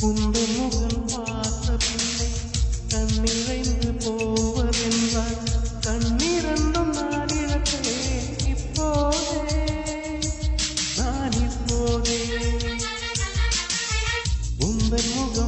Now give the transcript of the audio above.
உந்தன் முகம் பார்த்த பிள்ளை கண்ணிறைந்து போவதென்றால் கண்ணிரண்டும் நான் இழப்பேன் இப்போதே நான் இப்போதே உந்தன் முகம்